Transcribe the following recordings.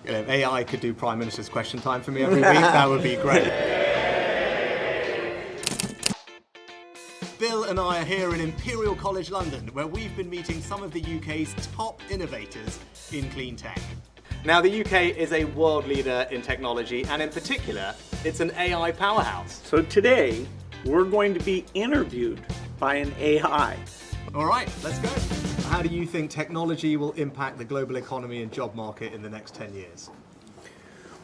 If AI could do Prime Minister's question time for me every week, that would be great. Bill and I are here in Imperial College London, where we've been meeting some of the UK's top innovators in clean tech. Now, the UK is a world leader in technology, and in particular, it's an AI powerhouse. So today, we're going to be interviewed by an AI. All right, let's go. How do you think technology will impact the global economy and job market in the next 10 years?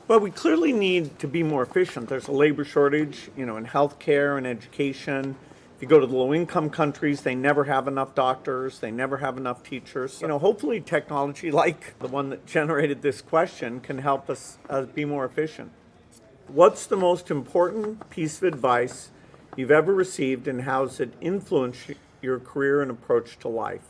Well, we clearly need to be more efficient. There's a labor shortage, in healthcare and education. If you go to the low-income countries, they never have enough doctors, they never have enough teachers. Hopefully technology like the one that generated this question can help us be more efficient. What's the most important piece of advice you've ever received, and how has it influenced your career and approach to life?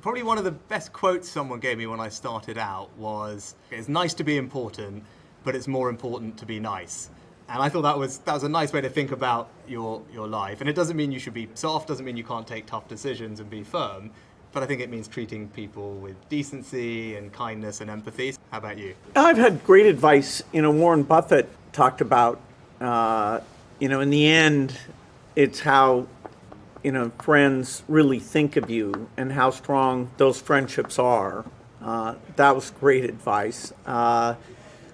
Probably one of the best quotes someone gave me when I started out was, "It's nice to be important, but it's more important to be nice." And I thought that was a nice way to think about your life. And it doesn't mean you should be soft, doesn't mean you can't take tough decisions and be firm, but I think it means treating people with decency and kindness and empathy. How about you? I've had great advice. Warren Buffett talked about, in the end, it's how, friends really think of you and how strong those friendships are. That was great advice.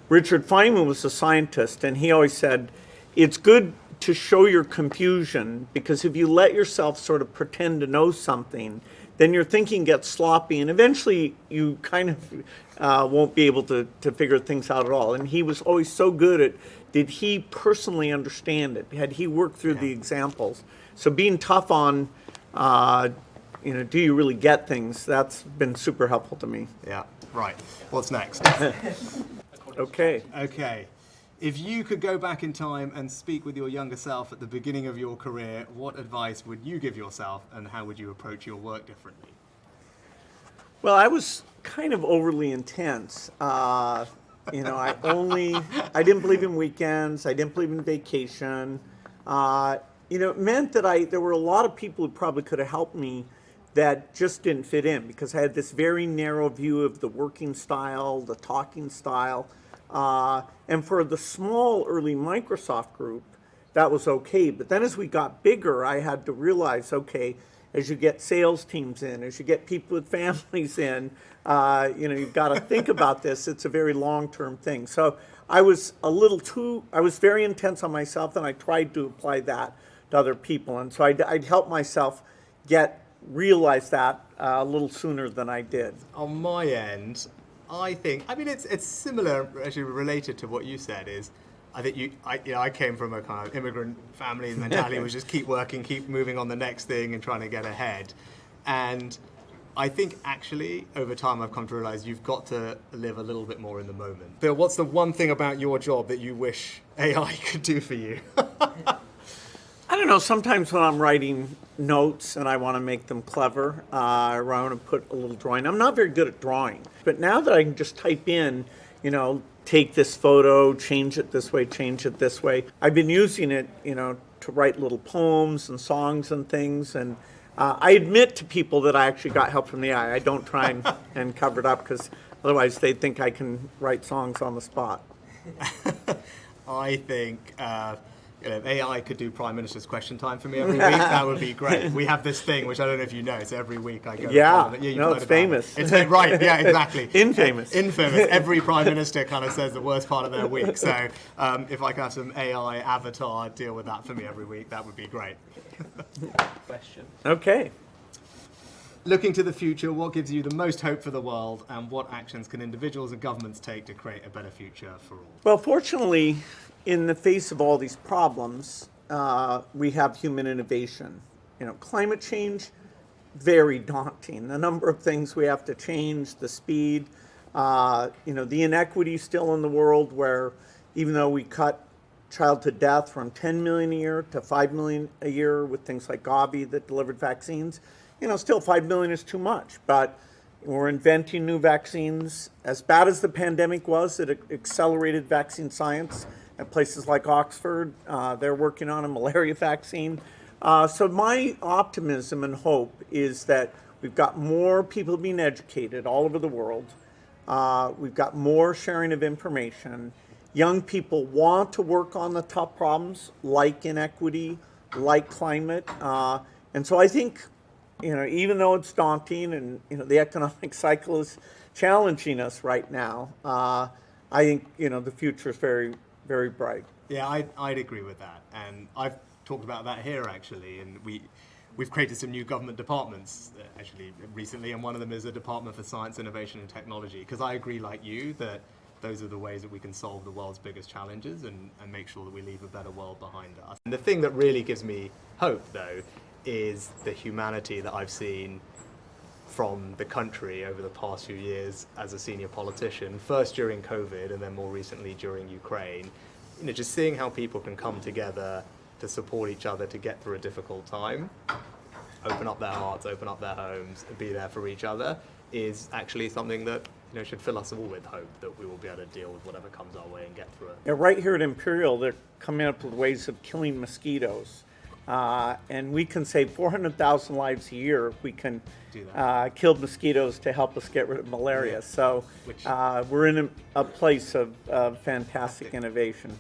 Richard Feynman was a scientist, and he always said, it's good to show your confusion, because if you let yourself sort of pretend to know something, then your thinking gets sloppy, and eventually you kind of won't be able to figure things out at all. And he was always so good at, did he personally understand it? Had he worked through the examples? So being tough on, do you really get things? That's been super helpful to me. Yeah, right. What's next? Okay. If you could go back in time and speak with your younger self at the beginning of your career, what advice would you give yourself, and how would you approach your work differently? Well, I was kind of overly intense. I didn't believe in weekends. I didn't believe in vacation. It meant that there were a lot of people who probably could have helped me that just didn't fit in, because I had this very narrow view of the working style, the talking style. And for the small early Microsoft group, that was okay. But then as we got bigger, I had to realize, okay, as you get sales teams in, as you get people with families in, you've got to think about this. It's a very long-term thing. So I was very intense on myself, and I tried to apply that to other people. And so I'd help myself realize that a little sooner than I did. On my end, I think, it's similar, actually related to what you said, is I think I came from a kind of immigrant family, and mentality was just keep working, keep moving on the next thing and trying to get ahead. And I think actually over time I've come to realize you've got to live a little bit more in the moment. Bill, what's the one thing about your job that you wish AI could do for you? I don't know, sometimes when I'm writing notes and I want to make them clever, or I want to put a little drawing. I'm not very good at drawing, but now that I can just type in, take this photo, change it this way, I've been using it, to write little poems and songs and things. And I admit to people that I actually got help from the AI. I don't try and cover it up, because otherwise they'd think I can write songs on the spot. I think if AI could do Prime Minister's question time for me every week, that would be great. We have this thing, which I don't know if you know, so every week I go to Parliament. No, it's famous. It's right, yeah, exactly. Infamous. Every Prime Minister kind of says the worst part of their week. So if I could have some AI avatar deal with that for me every week, that would be great. Question. Okay. Looking to the future, what gives you the most hope for the world, and what actions can individuals and governments take to create a better future for all? Well, fortunately, in the face of all these problems, we have human innovation. Climate change, very daunting. The number of things we have to change, the speed, the inequity still in the world, where even though we cut childhood death from 10 million a year to 5 million a year with things like Gavi that delivered vaccines, still 5 million is too much. But we're inventing new vaccines. As bad as the pandemic was, it accelerated vaccine science at places like Oxford. They're working on a malaria vaccine. So my optimism and hope is that we've got more people being educated all over the world. We've got more sharing of information. Young people want to work on the tough problems like inequity, like climate. And so I think, even though it's daunting and, the economic cycle is challenging us right now, I think, the future is very, very bright. Yeah, I'd agree with that. And I've talked about that here, actually. And we've created some new government departments, actually, recently. And one of them is a Department for Science, Innovation and Technology. Because I agree, like you, that those are the ways that we can solve the world's biggest challenges and make sure that we leave a better world behind us. And the thing that really gives me hope, though, is the humanity that I've seen from the country over the past few years as a senior politician, first during COVID and then more recently during Ukraine. Just seeing how people can come together to support each other to get through a difficult time, open up their hearts, open up their homes, and be there for each other is actually something that should fill us all with hope that we will be able to deal with whatever comes our way and get through it. Yeah, right here at Imperial, they're coming up with ways of killing mosquitoes. And we can save 400,000 lives a year if we can kill mosquitoes to help us get rid of malaria. So we're in a place of fantastic innovation.